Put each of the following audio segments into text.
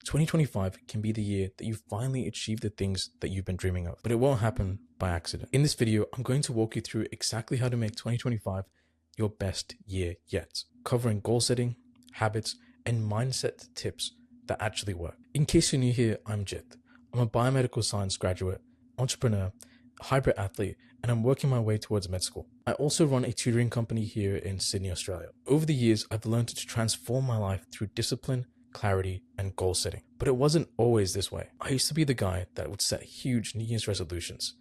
2025 can be the year that you finally achieve the things that you've been dreaming of, but it won't happen by accident. In this video, I'm going to walk you through exactly how to make 2025 your best year yet, covering goal setting, habits, and mindset tips that actually work. In case you're new here, I'm Jit. I'm a biomedical science graduate, entrepreneur, hybrid athlete, and I'm working my way towards med school. I also run a tutoring company here in Sydney, Australia. Over the years, I've learned to transform my life through discipline, clarity, and goal setting. But it wasn't always this way. I used to be the guy that would set huge New Year's resolutions,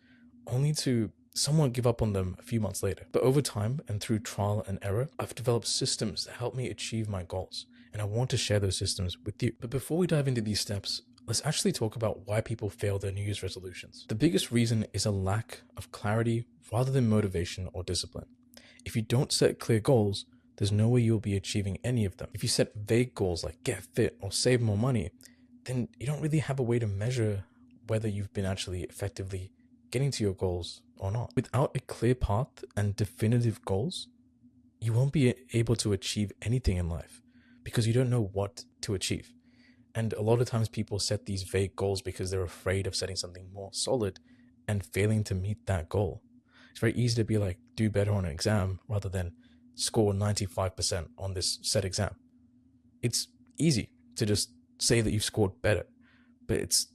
only to somewhat give up on them a few months later. But over time and through trial and error, I've developed systems that help me achieve my goals, and I want to share those systems with you. But before we dive into these steps, let's actually talk about why people fail their New Year's resolutions. The biggest reason is a lack of clarity rather than motivation or discipline. If you don't set clear goals, there's no way you'll be achieving any of them. If you set vague goals like get fit or save more money, then you don't really have a way to measure whether you've been actually effectively getting to your goals or not. Without a clear path and definitive goals, you won't be able to achieve anything in life because you don't know what to achieve. And a lot of times people set these vague goals because they're afraid of setting something more solid and failing to meet that goal. It's very easy to be like, do better on an exam rather than score 95% on this set exam. It's easy to just say that you've scored better, but it's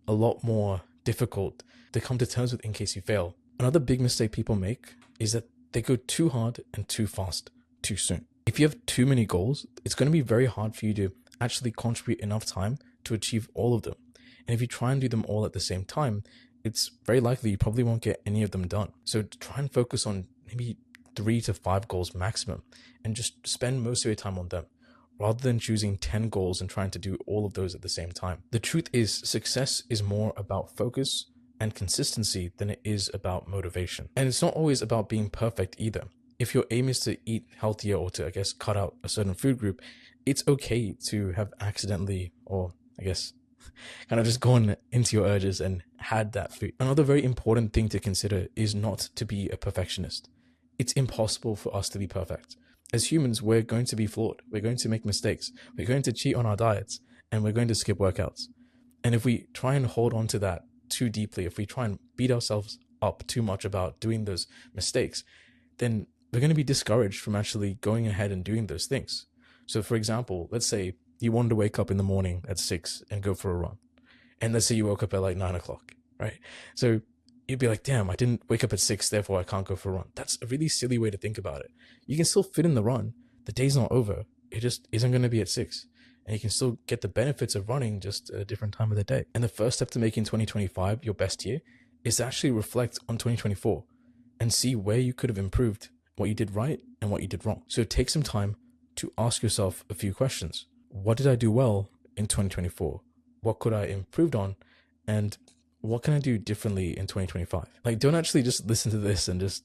a lot more difficult to come to terms with in case you fail. Another big mistake people make is that they go too hard and too fast too soon. If you have too many goals, it's going to be very hard for you to actually contribute enough time to achieve all of them. And if you try and do them all at the same time, it's very likely you probably won't get any of them done. So try and focus on maybe 3 to 5 goals maximum and just spend most of your time on them rather than choosing 10 goals and trying to do all of those at the same time. The truth is, success is more about focus and consistency than it is about motivation. And it's not always about being perfect either. If your aim is to eat healthier or to, cut out a certain food group, it's okay to have accidentally, or kind of just gone into your urges and had that food. Another very important thing to consider is not to be a perfectionist. It's impossible for us to be perfect. As humans, we're going to be flawed. We're going to make mistakes. We're going to cheat on our diets, and we're going to skip workouts. And if we try and hold on to that too deeply, if we try and beat ourselves up too much about doing those mistakes, then we're going to be discouraged from actually going ahead and doing those things. So for example, let's say you wanted to wake up in the morning at 6 and go for a run. And let's say you woke up at like 9 o'clock, right? So you'd be like, damn, I didn't wake up at 6, therefore I can't go for a run. That's a really silly way to think about it. You can still fit in the run. The day's not over. It just isn't going to be at 6. And you can still get the benefits of running just at a different time of the day. And the first step to making 2025 your best year is to actually reflect on 2024 and see where you could have improved, what you did right and what you did wrong. So take some time to ask yourself a few questions. What did I do well in 2024? What could I improve on? And what can I do differently in 2025? Like, don't actually just listen to this and just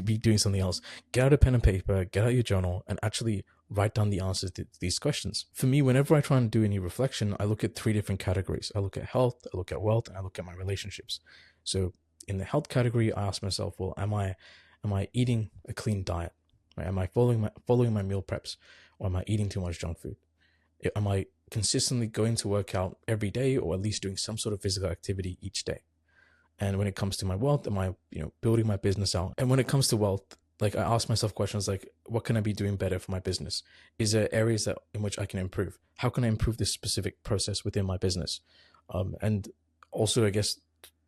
be doing something else. Get out a pen and paper, get out your journal, and actually write down the answers to these questions. For me, whenever I try and do any reflection, I look at 3 different categories. I look at health, I look at wealth, and I look at my relationships. So in the health category, I ask myself, well, am I eating a clean diet? Right? Am I following my meal preps? Or am I eating too much junk food? Am I consistently going to work out every day, or at least doing some sort of physical activity each day? And when it comes to my wealth, am I building my business out? And when it comes to wealth, like, I ask myself questions like, what can I be doing better for my business? Is there areas in which I can improve? How can I improve this specific process within my business? And also,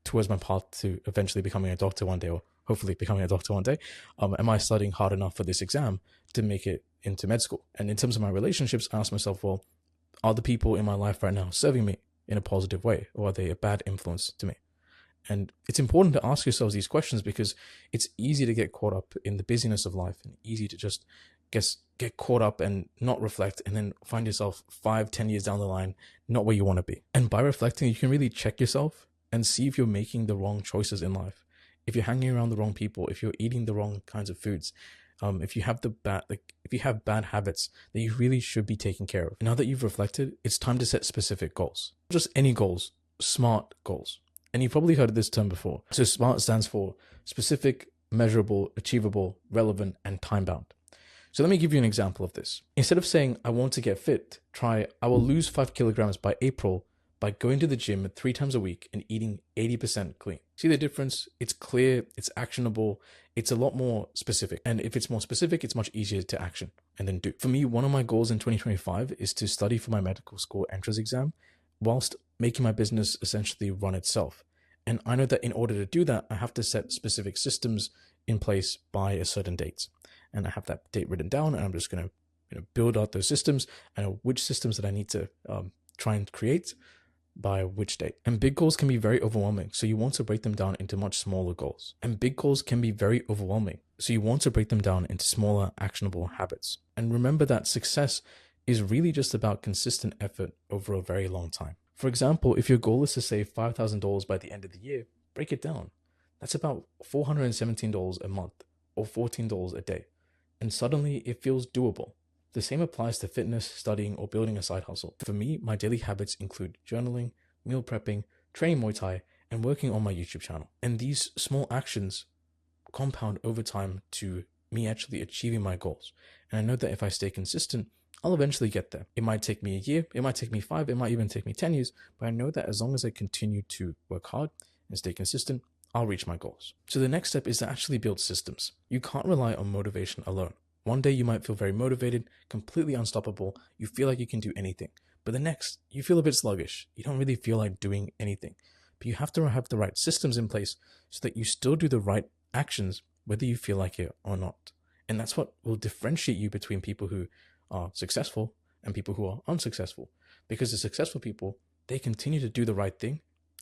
towards my path to eventually becoming a doctor one day, or hopefully becoming a doctor one day, am I studying hard enough for this exam to make it into med school? And in terms of my relationships, I ask myself, well, are the people in my life right now serving me in a positive way, or are they a bad influence to me? And it's important to ask yourselves these questions because it's easy to get caught up in the busyness of life and easy to just get caught up and not reflect, and then find yourself 5-10 years down the line not where you want to be. And by reflecting, you can really check yourself and see if you're making the wrong choices in life, if you're hanging around the wrong people, if you're eating the wrong kinds of foods, if you have bad habits that you really should be taking care of. Now that you've reflected, it's time to set specific goals. Not just any goals, SMART goals. And you've probably heard of this term before. So SMART stands for specific, measurable, achievable, relevant, and time-bound. So let me give you an example of this. Instead of saying, I want to get fit, try, I will lose 5 kilograms by April by going to the gym 3 times a week and eating 80% clean. See the difference? It's clear, it's actionable, it's a lot more specific. And if it's more specific, it's much easier to action and then do. For me, one of my goals in 2025 is to study for my medical school entrance exam whilst making my business essentially run itself. And I know that in order to do that, I have to set specific systems in place by a certain date. And I have that date written down, and I'm just going to build out those systems. I know which systems that I need to try and create by which date. And big goals can be very overwhelming, so you want to break them down into much smaller goals. And big goals can be very overwhelming, so you want to break them down into smaller, actionable habits. And remember that success is really just about consistent effort over a very long time. For example, if your goal is to save $5,000 by the end of the year, break it down. That's about $417 a month or $14 a day. And suddenly it feels doable. The same applies to fitness, studying, or building a side hustle. For me, my daily habits include journaling, meal prepping, training Muay Thai, and working on my YouTube channel. And these small actions compound over time to me actually achieving my goals. And I know that if I stay consistent, I'll eventually get there. It might take me a year, it might take me 5, it might even take me 10 years, but I know that as long as I continue to work hard and stay consistent, I'll reach my goals. So the next step is to actually build systems. You can't rely on motivation alone. One day you might feel very motivated, completely unstoppable, you feel like you can do anything. But the next, you feel a bit sluggish. You don't really feel like doing anything. But you have to have the right systems in place so that you still do the right actions, whether you feel like it or not. And that's what will differentiate you between people who are successful and people who are unsuccessful. Because the successful people, they continue to do the right thing,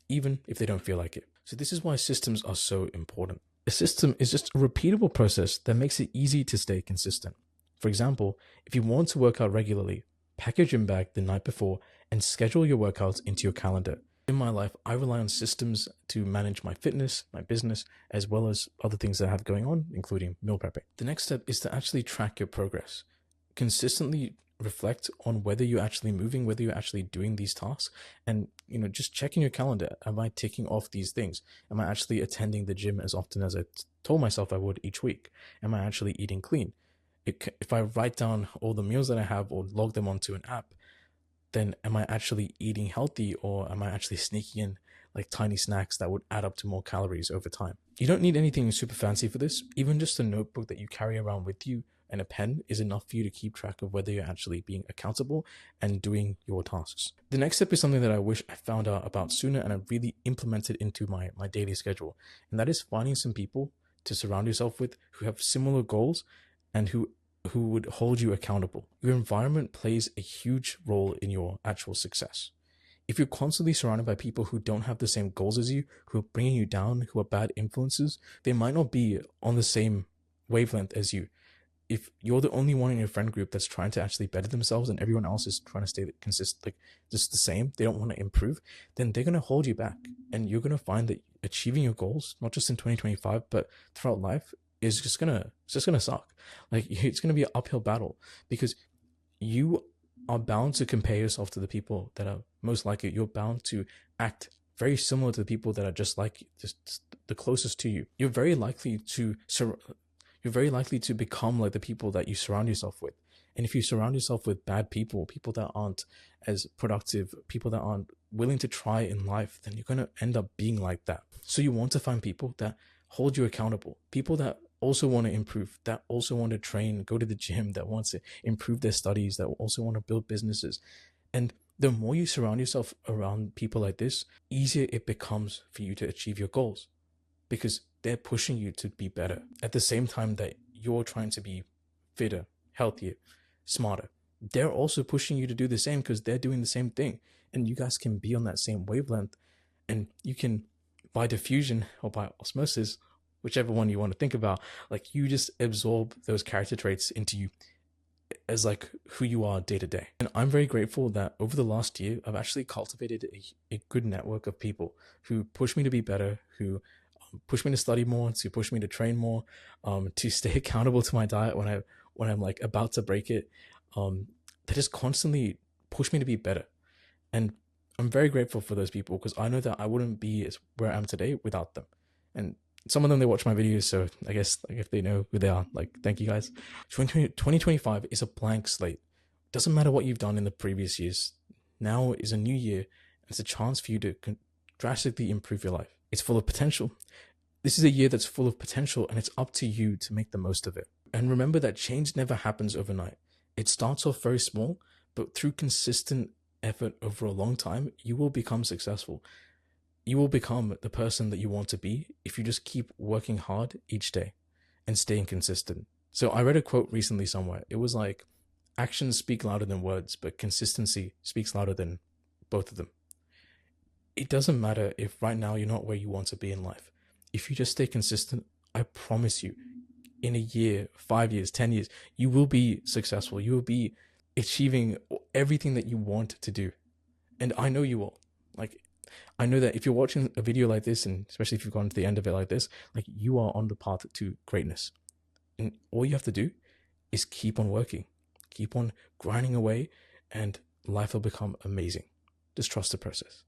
even if they don't feel like it. So this is why systems are so important. A system is just a repeatable process that makes it easy to stay consistent. For example, if you want to work out regularly, pack your gym bag the night before and schedule your workouts into your calendar. In my life, I rely on systems to manage my fitness, my business, as well as other things that I have going on, including meal prepping. The next step is to actually track your progress. Consistently reflect on whether you're actually moving, whether you're actually doing these tasks, and just checking your calendar. Am I ticking off these things? Am I actually attending the gym as often as I told myself I would each week? Am I actually eating clean? If I write down all the meals that I have or log them onto an app, then am I actually eating healthy, or am I actually sneaking in like tiny snacks that would add up to more calories over time? You don't need anything super fancy for this. Even just a notebook that you carry around with you and a pen is enough for you to keep track of whether you're actually being accountable and doing your tasks. The next step is something that I wish I found out about sooner and I really implemented into my daily schedule. And that is finding some people to surround yourself with who have similar goals and who would hold you accountable. Your environment plays a huge role in your actual success. If you're constantly surrounded by people who don't have the same goals as you, who are bringing you down, who are bad influences, they might not be on the same wavelength as you. If you're the only one in your friend group that's trying to actually better themselves and everyone else is trying to stay consistent, like just the same, they don't want to improve, then they're going to hold you back. And you're going to find that achieving your goals, not just in 2025, but throughout life, is just going to suck. Like, it's going to be an uphill battle because you are bound to compare yourself to the people that are most like you. You're bound to act very similar to the people that are just like you, just the closest to you. You're very likely to become like the people that you surround yourself with. And if you surround yourself with bad people, people that aren't as productive, people that aren't willing to try in life, then you're going to end up being like that. So you want to find people that hold you accountable, people that also want to improve, that also want to train, go to the gym, that wants to improve their studies, that also want to build businesses. And the more you surround yourself around people like this, easier it becomes for you to achieve your goals, because they're pushing you to be better at the same time that you're trying to be fitter, healthier, smarter. They're also pushing you to do the same because they're doing the same thing, and you guys can be on that same wavelength, and you can, by diffusion or by osmosis, whichever one you want to think about, like, you just absorb those character traits into you as like who you are day to day. And I'm very grateful that over the last year, I've actually cultivated a good network of people who push me to be better, who push me to study more, to push me to train more, to stay accountable to my diet when I'm like about to break it. They just constantly push me to be better. And I'm very grateful for those people because I know that I wouldn't be where I am today without them. And some of them, they watch my videos, so I guess like if they know who they are, like, thank you guys. 2025 is a blank slate. Doesn't matter what you've done in the previous years. Now is a new year, It's a chance for you to drastically improve your life. It's full of potential. This is a year that's full of potential, and it's up to you to make the most of it. And remember that change never happens overnight. It starts off very small, but through consistent effort over a long time, you will become successful. You will become the person that you want to be if you just keep working hard each day and staying consistent. So I read a quote recently somewhere. It was like, actions speak louder than words, but consistency speaks louder than both of them. It doesn't matter if right now you're not where you want to be in life. If you just stay consistent, I promise you, in a year, 5 years, 10 years, you will be successful. You will be achieving everything that you want to do. And I know you will. Like, I know that if you're watching a video like this, and especially if you've gone to the end of it like this, like, you are on the path to greatness. And all you have to do is keep on working, keep on grinding away, and life will become amazing. Just trust the process.